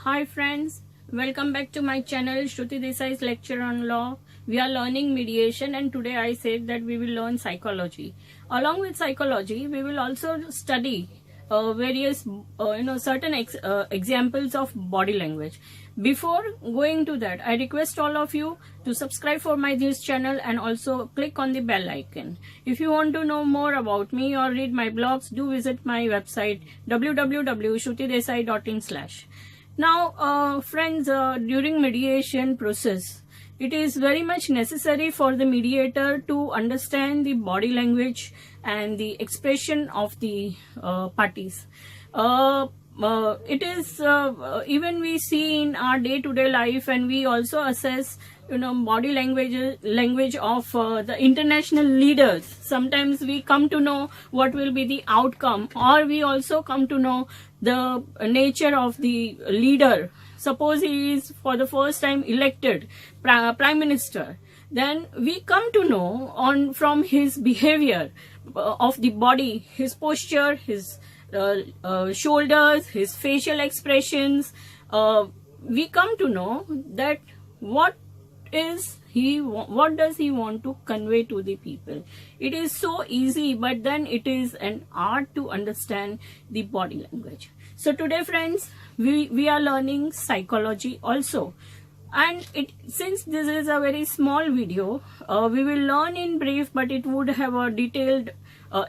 Hi friends, welcome back to my channel Shruti Desai's lecture on law. We are learning mediation and today I said that we will learn psychology. Along with psychology, we will also study various certain examples of body language. Before going to that, I request all of you to subscribe for this channel and also click on the bell icon. If you want to know more about me or read my blogs, do visit my website www.shrutidesai.in/. Now, friends, during mediation process, it is very much necessary for the mediator to understand the body language and the expression of the parties. It is even we see in our day-to-day life, and we also assess body language of the international leaders. Sometimes we come to know what will be the outcome, or we also come to know the nature of the leader. Suppose he is for the first time elected prime minister, then we come to know from his behavior of the body, his posture, his shoulders, his facial expressions. We come to know that what does he want to convey to the people. It is so easy, but then it is an art to understand the body language. So today, friends, we are learning psychology also, and since this is a very small video, we will learn in brief, but it would have a detailed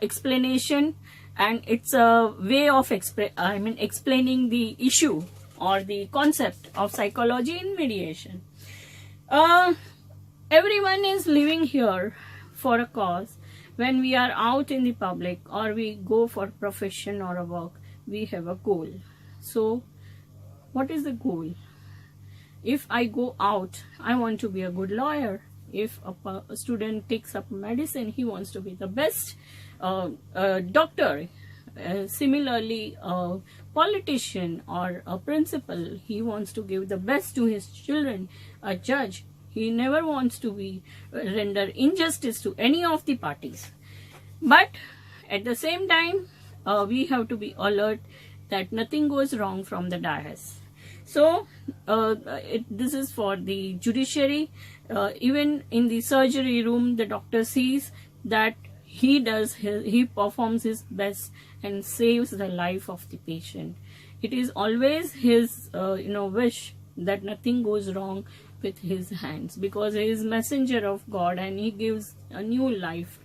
explanation, and it's a way of explaining the issue or the concept of psychology in mediation. Everyone is living here for a cause. When we are out in the public or we go for profession or a work, we have a goal. So what is the goal? If I go out, I want to be a good lawyer. If a student takes up medicine, he wants to be the best doctor. Similarly, a politician or a principal, he wants to give the best to his children. A judge, he never wants to render injustice to any of the parties. But at the same time, we have to be alert that nothing goes wrong from the dais. So this is for the judiciary. Even in the surgery room, the doctor sees that he performs his best and saves the life of the patient. It is always his wish that nothing goes wrong with his hands, because he is messenger of God and he gives a new life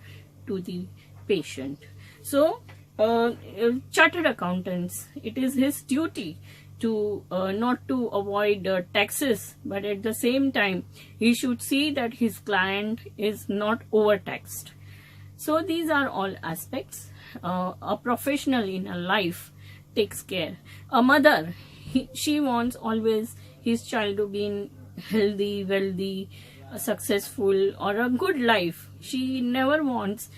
to the patient. So chartered accountants, it is his duty to not to avoid taxes, but at the same time he should see that his client is not overtaxed. So these are all aspects a professional in a life takes care. A mother, she wants always his child to be healthy, wealthy, successful, or a good life. She never wants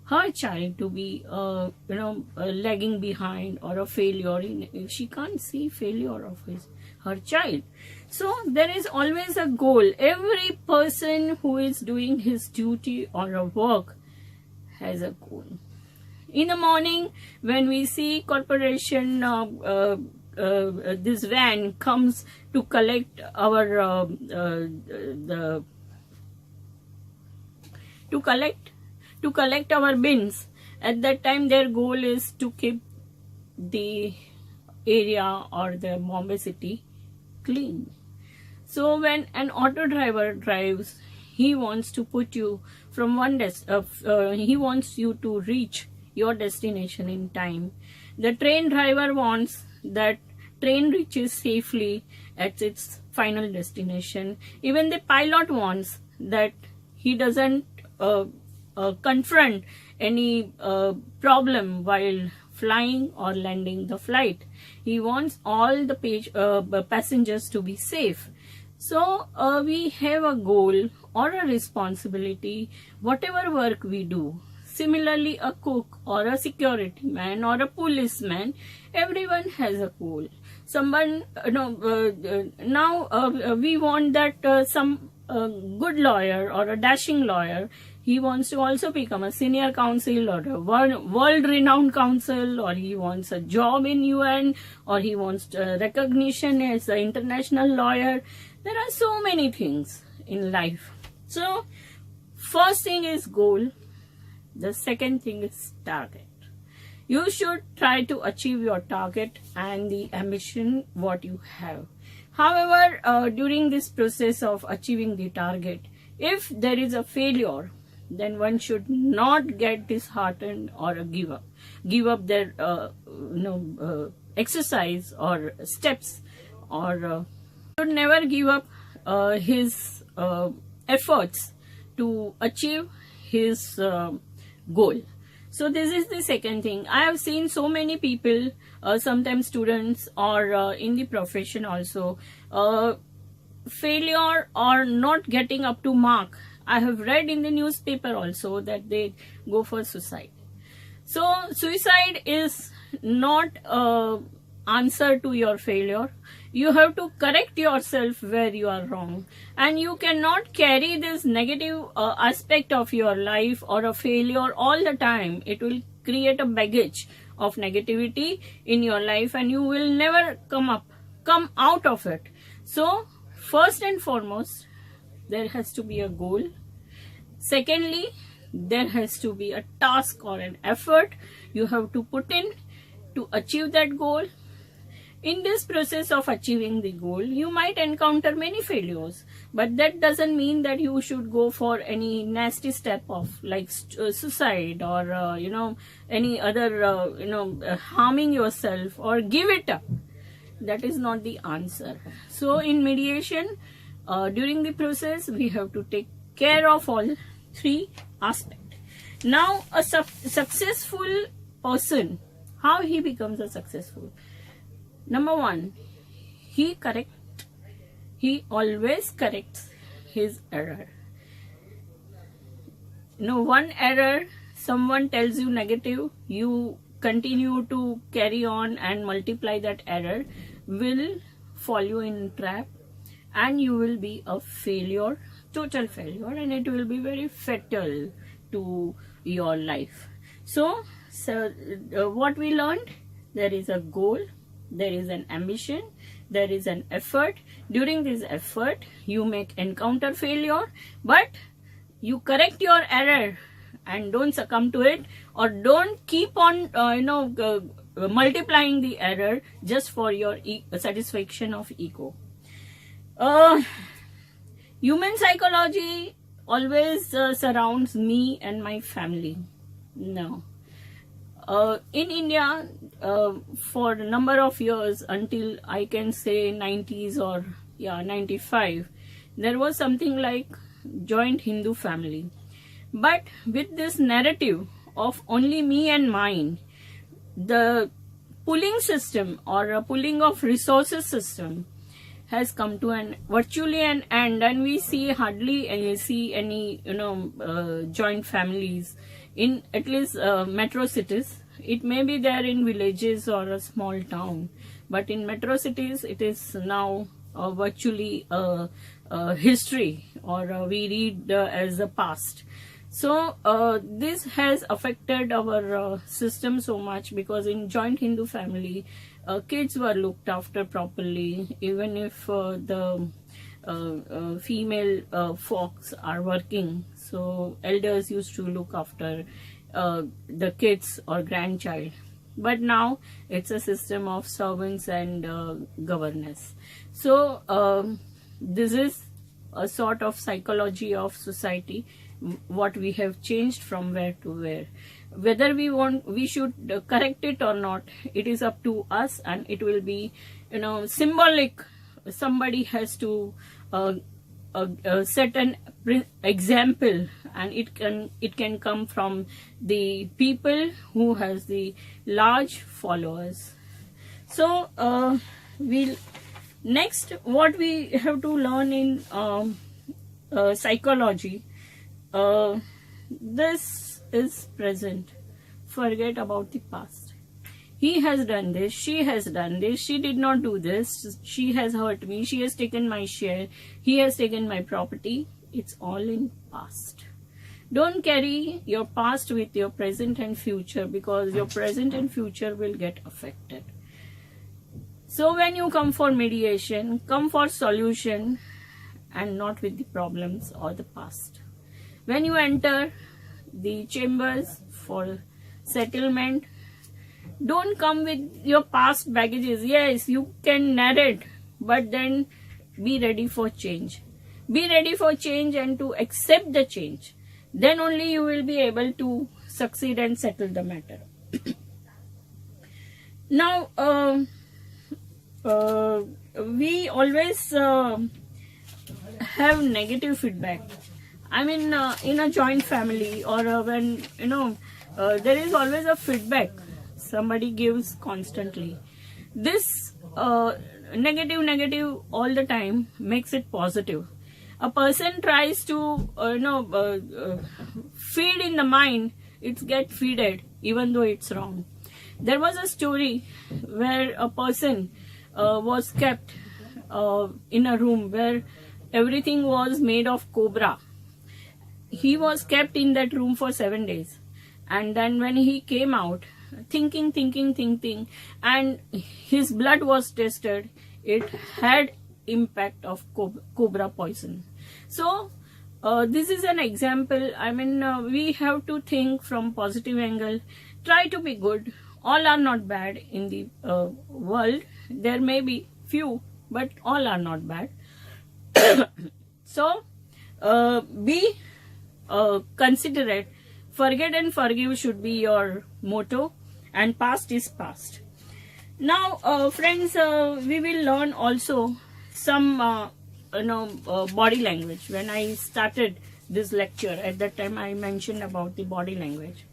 her child to be lagging behind or a failure. She can't see failure of her child. So there is always a goal. Every person who is doing his duty or a work has a goal. In the morning, when we see corporation, this van comes to collect our to collect our bins. At that time, their goal is to keep the area or the Bombay city clean. So when an auto driver drives, he wants to put you from he wants you to reach your destination in time. The train driver wants that train reaches safely at its final destination. Even the pilot wants that he doesn't confront any problem while flying or landing the flight. He wants all the passengers to be safe. So we have a goal or a responsibility, whatever work we do. Similarly, a cook or a security man or a policeman, everyone has a goal. Someone, now we want that some good lawyer or a dashing lawyer, He wants to also become a senior counsel or a world-renowned counsel, or he wants a job in UN, or he wants recognition as an international lawyer. There are so many things in life. So, first thing is goal. The second thing is target. You should try to achieve your target and the ambition what you have. However, during this process of achieving the target, if there is a failure, then one should not get disheartened or give up. Give up their exercise or steps, or should never give up his efforts to achieve his goal. So this is the second thing. I have seen so many people, sometimes students or in the profession also, failure or not getting up to mark. I have read in the newspaper also that they go for suicide. So suicide is not an answer to your failure. You have to correct yourself where you are wrong, and you cannot carry this negative aspect of your life or a failure all the time. It will create a baggage of negativity in your life, and you will never come out of it. So first and foremost, there has to be a goal. Secondly, there has to be a task or an effort you have to put in to achieve that goal. In this process of achieving the goal, you might encounter many failures, but that doesn't mean that you should go for any nasty step of like suicide or any other harming yourself or give it up. That is not the answer. So in mediation, during the process, we have to take care of all three aspects. Now, a successful person, how he becomes a successful? Number one, he always corrects his error. One error, someone tells you negative, you continue to carry on and multiply that error, will fall you in trap, and you will be a failure, total failure, and it will be very fatal to your life. So what we learned, there is a goal, there is an ambition, there is an effort. During this effort, you may encounter failure, but you correct your error and don't succumb to it, or don't keep on multiplying the error just for your satisfaction of ego. Human psychology always surrounds me and my family. No. In India, for a number of years, until I can say 90s or 95, there was something like joint Hindu family. But with this narrative of only me and mine, the pooling system or a pooling of resources system has come to virtually an end, and we hardly see any joint families in at least metro cities. It may be there in villages or a small town, but in metro cities it is now virtually history, or we read as a past. So this has affected our system so much, because in joint Hindu family, kids were looked after properly, even if the female folks are working. So elders used to look after the kids or grandchild. But now it's a system of servants and governance. So this is a sort of psychology of society, what we have changed from where to where. Whether we should correct it or not, it is up to us, and it will be symbolic. Somebody has to set an example, and it can come from the people who has the large followers. So next, what we have to learn in psychology, this is present. Forget about the past. He has done this, she has done this, she did not do this, she has hurt me, she has taken my share, he has taken my property. It's all in past. Don't carry your past with your present and future, because your present and future will get affected. So when you come for mediation, come for solution and not with the problems or the past. When you enter the chambers for settlement, don't come with your past baggages. Yes, you can narrate, but then be ready for change. Be ready for change and to accept the change. Then only you will be able to succeed and settle the matter. Now, we always have negative feedback. I mean, in a joint family, or when, there is always a feedback somebody gives constantly. This negative all the time makes it positive. A person tries to feed in the mind, it gets feeded even though it's wrong. There was a story where a person was kept in a room where everything was made of cobra. He was kept in that room for 7 days, and then when he came out, thinking, and his blood was tested, it had impact of cobra poison. So this is an example. I mean, we have to think from positive angle, try to be good. All are not bad in the world. There may be few, but all are not bad. So be considerate. Forget and forgive should be your motto, and past is past. Now, friends, we will learn also some body language. When I started this lecture, at that time I mentioned about the body language.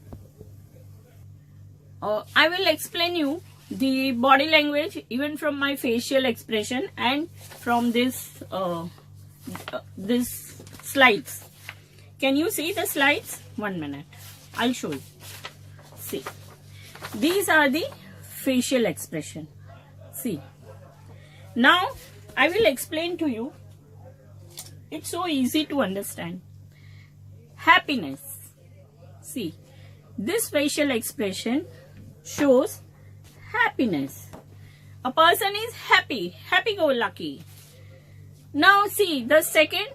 I will explain you the body language even from my facial expression and from this slides. Can you see the slides? 1 minute. I'll show you. See. These are the facial expression. See. Now, I will explain to you. It's so easy to understand. Happiness. See. This facial expression shows happiness. A person is happy, happy-go-lucky. Now see the second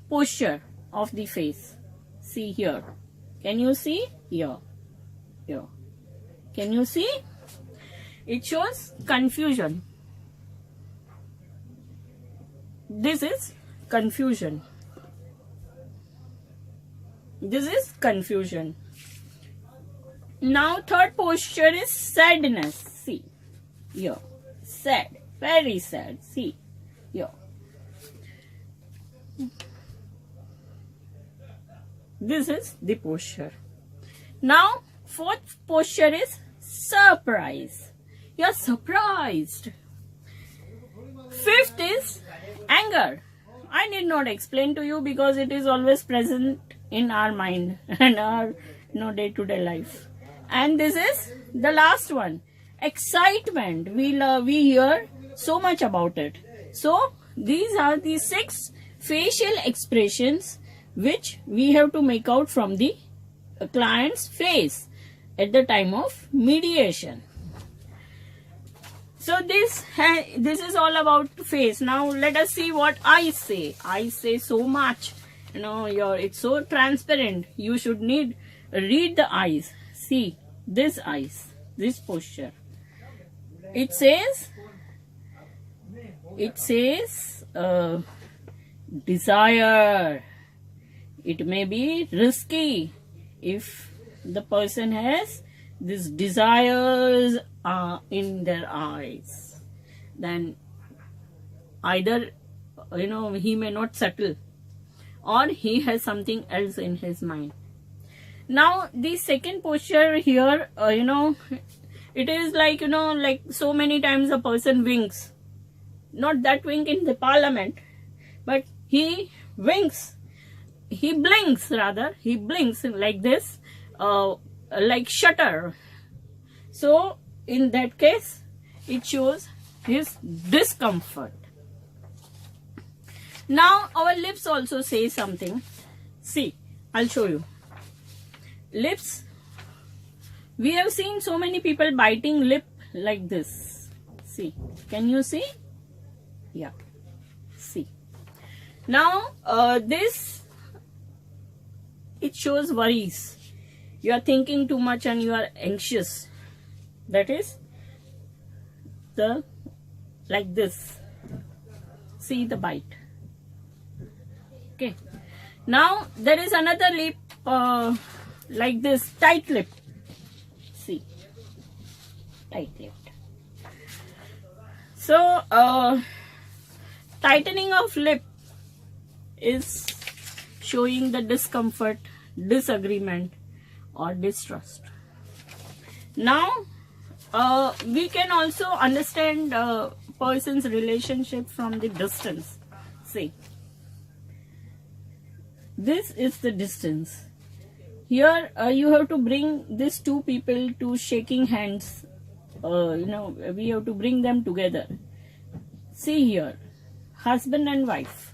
posture of the face. See here. Can you see? Here. Here. Can you see? It shows confusion. This is confusion. This is confusion. Now third posture is sadness. See. Here. Sad. Very sad. See. Here. This is the posture. Now fourth posture is surprise. You're surprised. Fifth is anger. I need not explain to you because it is always present in our mind and our day-to-day life. And this is the last one, excitement. We hear so much about it. So these are the 6 facial expressions which we have to make out from the client's face at the time of mediation. So this is all about face. Now let us see what I say. I say so much. It's so transparent. You should read the eyes. See this eyes, this posture. It says desire. It may be risky if the person has these desires in their eyes. Then either he may not settle, or he has something else in his mind. Now the second posture here, it is like like so many times a person winks. Not that wink in the parliament, but he winks. He blinks rather. He blinks like this, like shutter. So in that case, it shows his discomfort. Now our lips also say something. See, I'll show you. lips, we have seen so many people biting lip like this. See, can you see? Yeah, see. Now this, it shows worries. You are thinking too much and you are anxious. That is the, like this. See the bite. Okay. Now there is another lip like this, tight lip. See, tight lip. So tightening of lip is showing the discomfort, disagreement or distrust. Now we can also understand a person's relationship from the distance. See, this is the distance. Here you have to bring these two people to shaking hands. We have to bring them together. See here, husband and wife.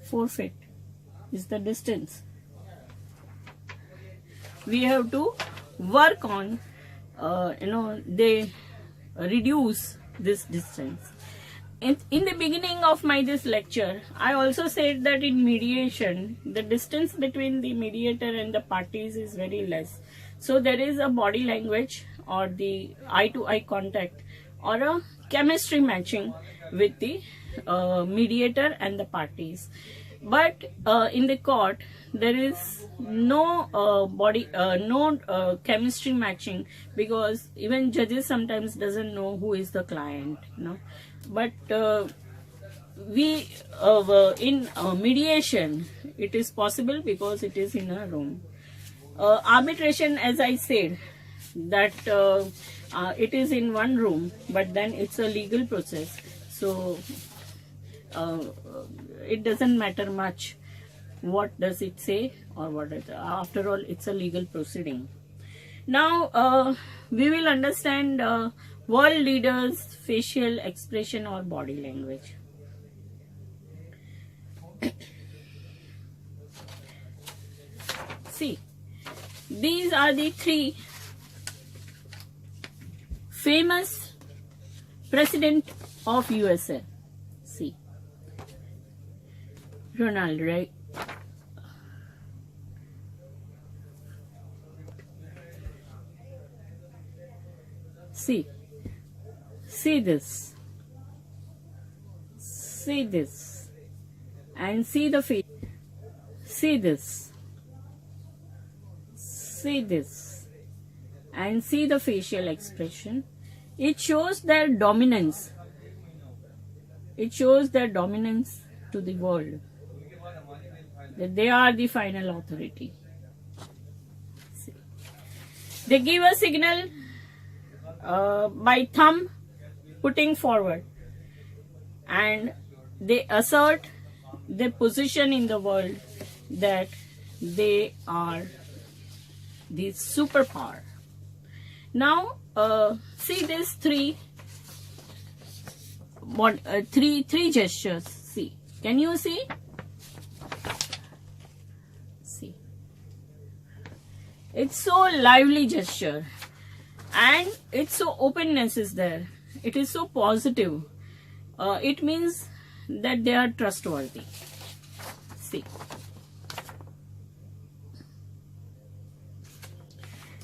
4 feet is the distance. We have to work on, they reduce this distance. In the beginning of this lecture, I also said that in mediation, the distance between the mediator and the parties is very less. So there is a body language or the eye-to-eye contact or a chemistry matching with the mediator and the parties. But in the court, there is no chemistry matching, because even judges sometimes doesn't know who is the client. But in mediation, it is possible because it is in a room. Arbitration, as I said, that it is in one room, but then it's a legal process. So it doesn't matter much what does it say or what it, after all it's a legal proceeding. Now we will understand world leaders' facial expression or body language. See, these are the 3 famous president of USA. See, Ronald, right? See this, and see the face. See this, and see the facial expression. It shows their dominance. It shows their dominance to the world, that they are the final authority. See. They give a signal by thumb putting forward, and they assert their position in the world that they are the superpower. Now see these three gestures. See, can you see? See, it's so lively gesture, and it's so openness is there. It is so positive. It means that they are trustworthy. See.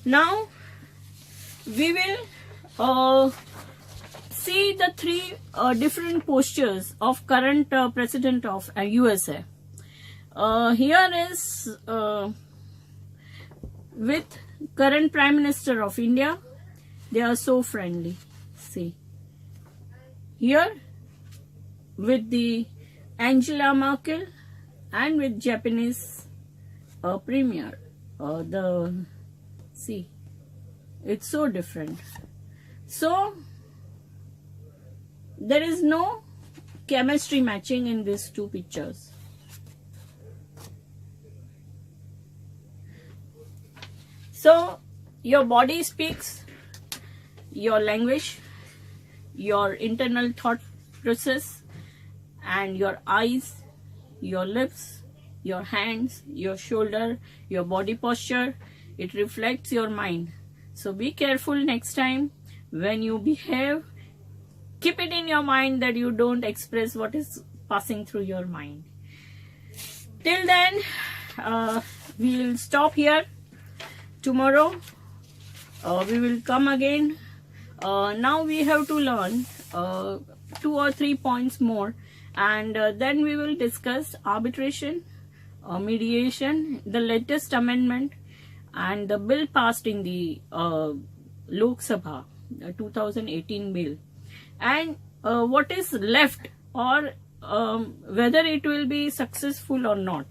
Now we will see the 3 different postures of current president of USA. Here is with current Prime Minister of India. They are so friendly. See, here with the Angela Merkel and with Japanese Premier. See, it's so different. So there is no chemistry matching in these 2 pictures. So your body speaks your language, your internal thought process, and your eyes, your lips, your hands, your shoulder, your body posture. It reflects your mind. So be careful next time when you behave. Keep it in your mind that you don't express what is passing through your mind. Till then, we'll stop here. Tomorrow we will come again. Now we have to learn 2 or 3 points more, and then we will discuss arbitration, mediation, the latest amendment, and the bill passed in the Lok Sabha, the 2018 bill, and what is left, or whether it will be successful or not.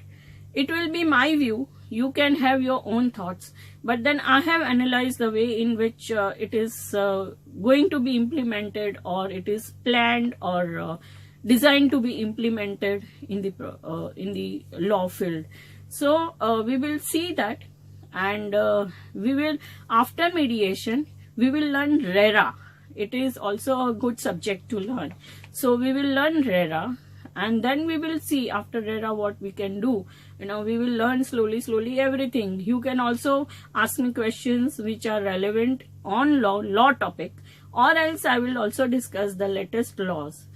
It will be my view. You can have your own thoughts, but then I have analyzed the way in which it is going to be implemented, or it is planned or designed to be implemented in the law field. So we will see that, and we will, after mediation, we will learn RERA. It is also a good subject to learn. So we will learn RERA, and then we will see after RERA what we can do. We will learn slowly everything. You can also ask me questions which are relevant on law topic, or else I will also discuss the latest laws.